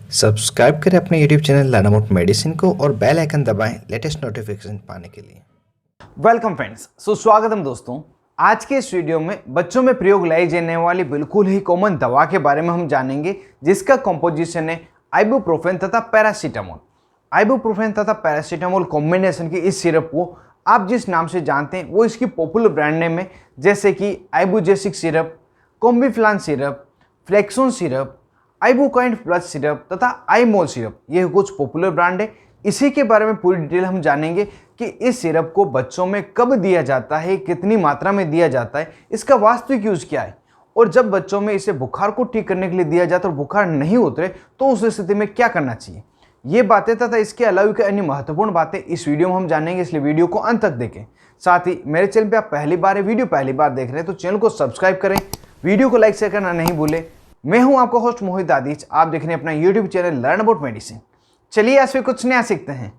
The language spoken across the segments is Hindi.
सब्सक्राइब करें अपने YouTube चैनल लर्नअबाउट मेडिसिन को और बेल आइकन दबाएं लेटेस्ट नोटिफिकेशन पाने के लिए। वेलकम फ्रेंड्स, स्वागतम दोस्तों। आज के इस वीडियो में बच्चों में प्रयोग लाई जाने वाली बिल्कुल ही कॉमन दवा के बारे में हम जानेंगे, जिसका कॉम्पोजिशन है आइबुप्रोफेन तथा पैरासीटामोल। आइबुप्रोफेन तथा पैरासीटामोल कॉम्बिनेशन की इस सिरप को आप जिस नाम से जानते हैं वो इसकी पॉपुलर ब्रांड नेम है, जैसे कि Ibugesic syrup, Combiflam syrup, Flexon syrup, Ibukind plus syrup तथा आईमोल सिरप। ये कुछ पॉपुलर ब्रांड है। इसी के बारे में पूरी डिटेल हम जानेंगे कि इस सिरप को बच्चों में कब दिया जाता है, कितनी मात्रा में दिया जाता है, इसका वास्तविक यूज क्या है, और जब बच्चों में इसे बुखार को ठीक करने के लिए दिया जाता है और बुखार नहीं उतरे तो उस स्थिति में क्या करना चाहिए। ये बातें तथा इसके अलावा की अन्य महत्वपूर्ण बातें इस वीडियो में हम जानेंगे, इसलिए वीडियो को अंत तक देखें। साथ ही मेरे चैनल पे आप पहली बार देख रहे हैं तो चैनल को सब्सक्राइब करें, वीडियो को लाइक शेयर करना नहीं भूलें। मैं हूं आपका होस्ट मोहित आदिच, आप देख रहे हैं अपना YouTube channel learn about medicine. चलिए आज फिर कुछ नया सीखते हैं।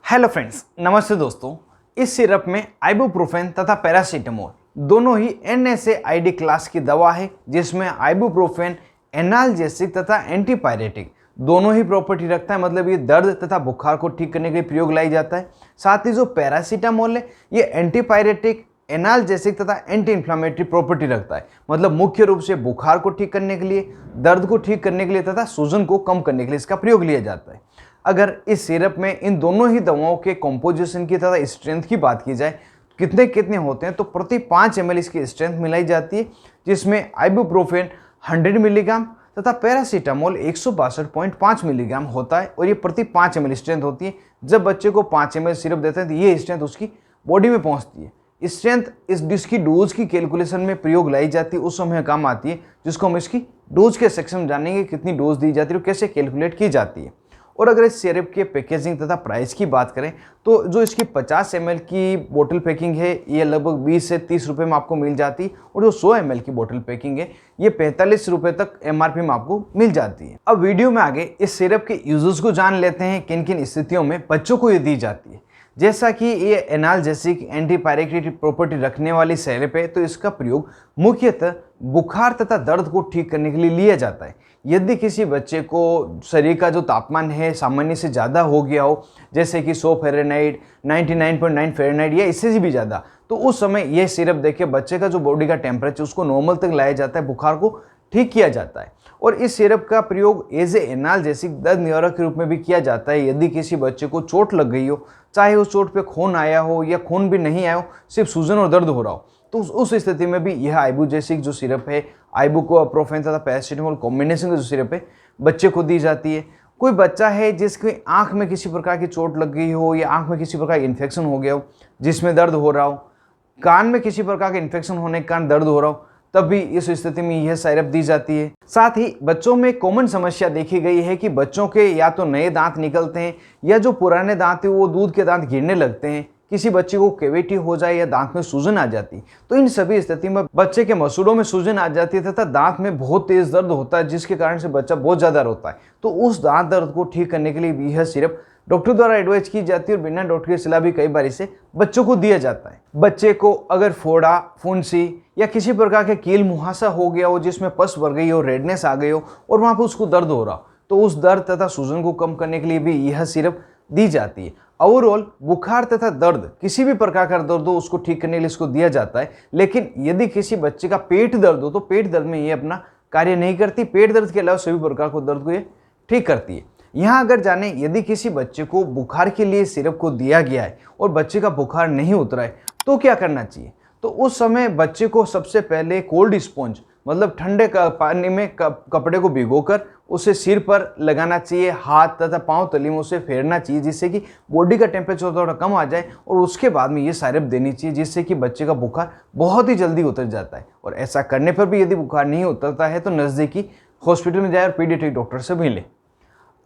हेलो फ्रेंड्स, नमस्ते दोस्तों। इस सिरप में आइबुप्रोफेन तथा पैरासीटामोल दोनों ही NSAID क्लास की दवा है, जिसमें आइबुप्रोफेन एनाल्जेसिक तथा एंटीपायरेटिक दोनों ही प्रॉपर्टी रखता है, मतलब ये दर्द तथा बुखार को ठीक करने के लिए प्रयोग लाई जाता है। साथ ही जो पैरासीटामोल है ये एंटीपायरेटिक, एनाल्जेसिक तथा एंटी इन्फ्लामेटरी प्रॉपर्टी रखता है, मतलब मुख्य रूप से बुखार को ठीक करने के लिए, दर्द को ठीक करने के लिए तथा सूजन को कम करने के लिए इसका प्रयोग लिया जाता है। अगर इस सिरप में इन दोनों ही दवाओं के कॉम्पोजिशन की तथा स्ट्रेंथ की बात की जाए, कितने कितने होते हैं, तो प्रति 5 ml इसकी स्ट्रेंथ मिलाई जाती है, जिसमें आइबुप्रोफेन 100 मिलीग्राम तथा पैरासीटामोल 162.5 मिलीग्राम होता है, और ये प्रति 5 ml स्ट्रेंथ होती है। जब बच्चे को 5 ml सिरप देते हैं तो ये स्ट्रेंथ उसकी बॉडी में पहुंचती है। स्ट्रेंथ इसकी डोज की कैलकुलेशन में प्रयोग लाई जाती है, उस समय काम आती है, जिसको हम इसकी डोज के सेक्शन में जानेंगे, कितनी डोज दी जाती है और कैसे कैलकुलेट की जाती है। और अगर इस सिरप के पैकेजिंग तथा प्राइस की बात करें तो जो इसकी 50 ml की बोतल पैकिंग है ये लगभग 20 से 30 रुपये में आपको मिल जाती है, और जो 100 ml की बोतल पैकिंग है ये 45 रुपये तक MRP में आपको मिल जाती है। अब वीडियो में आगे इस सिरप के यूजेस को जान लेते हैं, किन किन स्थितियों में बच्चों को ये दी जाती है। जैसा कि ये एनाल्जेसिक एंटीपायरेटिक प्रॉपर्टी रखने वाली सिरप है, तो इसका प्रयोग मुख्यतः बुखार तथा दर्द को ठीक करने के लिए लिया जाता है। यदि किसी बच्चे को शरीर का जो तापमान है सामान्य से ज़्यादा हो गया हो, जैसे कि 100 फ़ारेनहाइट, 99.9 फ़ारेनहाइट या इससे भी ज़्यादा, तो उस समय यह सिरप देके बच्चे का जो बॉडी का टेम्परेचर उसको नॉर्मल तक लाया जाता है, बुखार को ठीक किया जाता है। और इस सिरप का प्रयोग एज ए एनाल्जेसिक दर्द निवारक के रूप में भी किया जाता है। यदि किसी बच्चे को चोट लग गई हो, चाहे उस चोट पे खून आया हो या खून भी नहीं आया हो, सिर्फ सूजन और दर्द हो रहा हो, तो उस स्थिति में भी यह आइबुजेसिक जो सिरप है, आइबुप्रोफेन तथा पैरासीटामोल कॉम्बिनेशन का जो सिरप है बच्चे को दी जाती है। कोई बच्चा है जिसकी आंख में किसी प्रकार की चोट लग गई हो या आंख में किसी प्रकार का इन्फेक्शन हो गया हो जिसमें दर्द हो रहा हो, कान में किसी प्रकार का इन्फेक्शन होने के कारण दर्द हो रहा हो, तब भी इस स्थिति में यह सिरप दी जाती है। साथ ही बच्चों में कॉमन समस्या देखी गई है कि बच्चों के या तो नए दांत निकलते हैं या जो पुराने दांत है वो दूध के दांत गिरने लगते हैं, किसी बच्चे को कैविटी हो जाए या दांत में सूजन आ जाती, तो इन सभी स्थिति में बच्चे के मसूड़ों में सूजन आ जाती है तथा दांत में बहुत तेज दर्द होता है, जिसके कारण से बच्चा बहुत ज़्यादा रोता है। तो उस दांत दर्द को ठीक करने के लिए यह सिरप डॉक्टर द्वारा एडवाइस की जाती है, और बिना डॉक्टर की सलाह भी कई बार इसे बच्चों को दिया जाता है। बच्चे को अगर फोड़ा, फुंसी या किसी प्रकार के कील मुहासा हो गया हो जिसमें पस भर गई हो, रेडनेस आ गई हो और वहाँ पर उसको दर्द हो रहा हो, तो उस दर्द तथा सूजन को कम करने के लिए भी यह सिरप दी जाती है। ओवरऑल बुखार तथा दर्द, किसी भी प्रकार का दर्द हो, उसको ठीक करने के लिए इसको दिया जाता है। लेकिन यदि किसी बच्चे का पेट दर्द हो तो पेट दर्द में ये अपना कार्य नहीं करती। पेट दर्द के अलावा सभी प्रकार को दर्द को ये ठीक करती है। यहाँ अगर जाने, यदि किसी बच्चे को बुखार के लिए सिरप को दिया गया है और बच्चे का बुखार नहीं उतरा है तो क्या करना चाहिए, तो उस समय बच्चे को सबसे पहले कोल्ड स्पॉन्ज, मतलब ठंडे पानी में कपड़े को भिगोकर उसे सिर पर लगाना चाहिए, हाथ तथा पांव तली में उसे फेरना चाहिए, जिससे कि बॉडी का टेम्परेचर थोड़ा कम आ जाए, और उसके बाद में ये सिरप देनी चाहिए, जिससे कि बच्चे का बुखार बहुत ही जल्दी उतर जाता है। और ऐसा करने पर भी यदि बुखार नहीं उतरता है तो नज़दीकी हॉस्पिटल में जाए और पीडियाट्रिक डॉक्टर से मिले।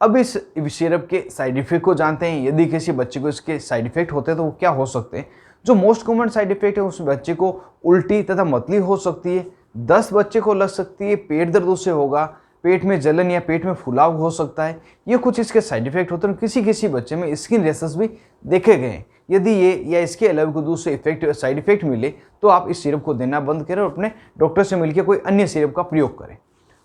अब इस सिरप के साइड इफेक्ट को जानते हैं। यदि किसी बच्चे को इसके साइड इफेक्ट होते हैं तो वो क्या हो सकते हैं। जो मोस्ट कॉमन साइड इफेक्ट है, उस बच्चे को उल्टी तथा मतली हो सकती है, दस्त बच्चे को लग सकती है, पेट दर्द उससे होगा, पेट में जलन या पेट में फुलाव हो सकता है। ये कुछ इसके साइड इफेक्ट होते हैं। किसी किसी बच्चे में स्किन रेशेस भी देखे गए हैं। यदि ये या इसके अलावा कोई दूसरे साइड इफेक्ट मिले तो आप इस सिरप को देना बंद करें और अपने डॉक्टर से मिलकर कोई अन्य सिरप का प्रयोग करें।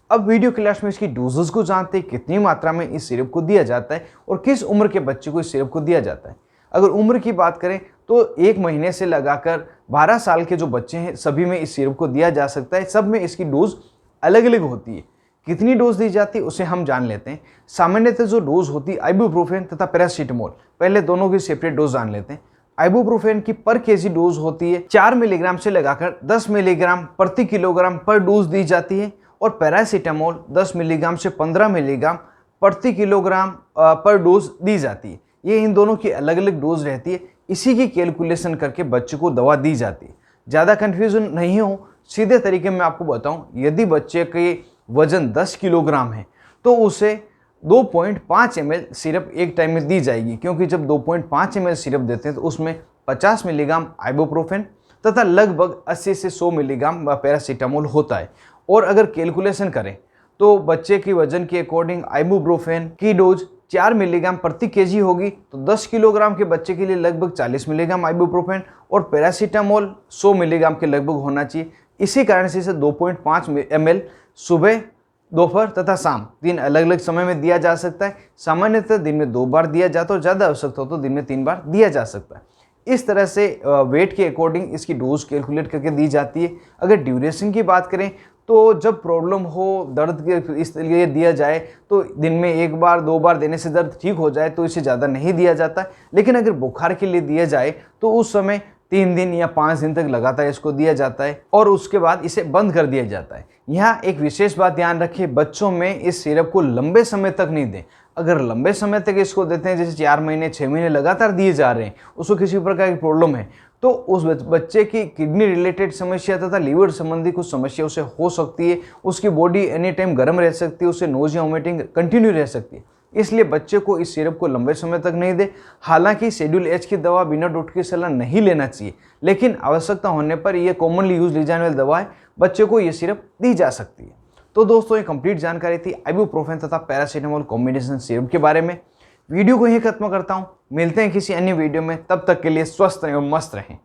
अब वीडियो क्लास में इसकी डोजेस को जानते हैं, कितनी मात्रा में इस सिरप को दिया जाता है और किस उम्र के बच्चे को इस सिरप को दिया जाता है। अगर उम्र की बात करें तो 1 महीने से लगाकर 12 साल के जो बच्चे हैं सभी में इस सिरप को दिया जा सकता है। सब में इसकी डोज अलग अलग होती है। कितनी डोज दी जाती है उसे हम जान लेते हैं। सामान्यतः जो डोज होती है आइबुप्रोफेन तथा पैरासीटामोल, पहले दोनों की सेपरेट डोज जान लेते हैं। आइबुप्रोफेन की पर केजी डोज होती है 4 मिलीग्राम से लगाकर 10 मिलीग्राम प्रति किलोग्राम पर डोज दी जाती है और पैरासीटामोल 10 मिलीग्राम से 15 मिलीग्राम प्रति किलोग्राम पर डोज दी जाती है। ये इन दोनों की अलग अलग डोज रहती है। इसी की कैलकुलेशन करके बच्चे को दवा दी जाती है। ज़्यादा कन्फ्यूजन नहीं हो, सीधे तरीके में आपको बताऊं, यदि बच्चे के वजन 10 किलोग्राम है तो उसे 2.5 ml सिरप एक टाइम में दी जाएगी, क्योंकि जब 2.5 ml सिरप देते हैं तो उसमें 50 मिलीग्राम आइबुप्रोफेन तथा लगभग 80 से 100 मिलीग्राम पैरासीटामोल होता है। और अगर कैलकुलेशन करें तो बच्चे की वजन के अकॉर्डिंग आइबुप्रोफेन की डोज 4 मिलीग्राम प्रति केजी होगी, तो 10 किलोग्राम के बच्चे के लिए लगभग 40 मिलीग्राम आइबुप्रोफेन और पैरासीटामोल 100 मिलीग्राम के लगभग होना चाहिए। इसी कारण से इसे 2.5 ml सुबह, दोपहर तथा शाम 3 अलग अलग समय में दिया जा सकता है। सामान्यतः दिन में 2 बार दिया जाता है और ज़्यादा आवश्यकता हो तो दिन में 3 बार दिया जा सकता है। इस तरह से वेट के अकॉर्डिंग इसकी डोज कैलकुलेट करके दी जाती है। अगर ड्यूरेशन की बात करें तो जब प्रॉब्लम हो, दर्द के इस लिए दिया जाए तो दिन में 1 बार 2 बार देने से दर्द ठीक हो जाए तो इसे ज़्यादा नहीं दिया जाता। लेकिन अगर बुखार के लिए दिया जाए तो उस समय 3 दिन या 5 दिन तक लगातार इसको दिया जाता है और उसके बाद इसे बंद कर दिया जाता है। यहाँ एक विशेष बात ध्यान रखिए, बच्चों में इस सिरप को लंबे समय तक नहीं दें। अगर लंबे समय तक इसको देते हैं, जैसे 4 महीने 6 महीने लगातार दिए जा रहे हैं, उसको किसी प्रकार की प्रॉब्लम है, तो उस बच्चे की किडनी रिलेटेड समस्या तथा लीवर संबंधी कुछ समस्या उसे हो सकती है। उसकी बॉडी एनी टाइम गर्म रह सकती है, उसे नोजिया वोमिटिंग कंटिन्यू रह सकती है। इसलिए बच्चे को इस सिरप को लंबे समय तक नहीं दे। हालांकि शेड्यूल एच की दवा बिना डॉक्टर की सलाह नहीं लेना चाहिए, लेकिन आवश्यकता होने पर यह कॉमनली यूज ली जाने वाली दवा है, बच्चे को ये सिरप दी जा सकती है। तो दोस्तों, ये कंप्लीट जानकारी थी आइबुप्रोफेन तथा पैरासीटामोल कॉम्बिनेशन सिरप के बारे में। वीडियो को यहीं खत्म करता हूँ। मिलते हैं किसी अन्य वीडियो में, तब तक के लिए स्वस्थ रहें और मस्त रहें।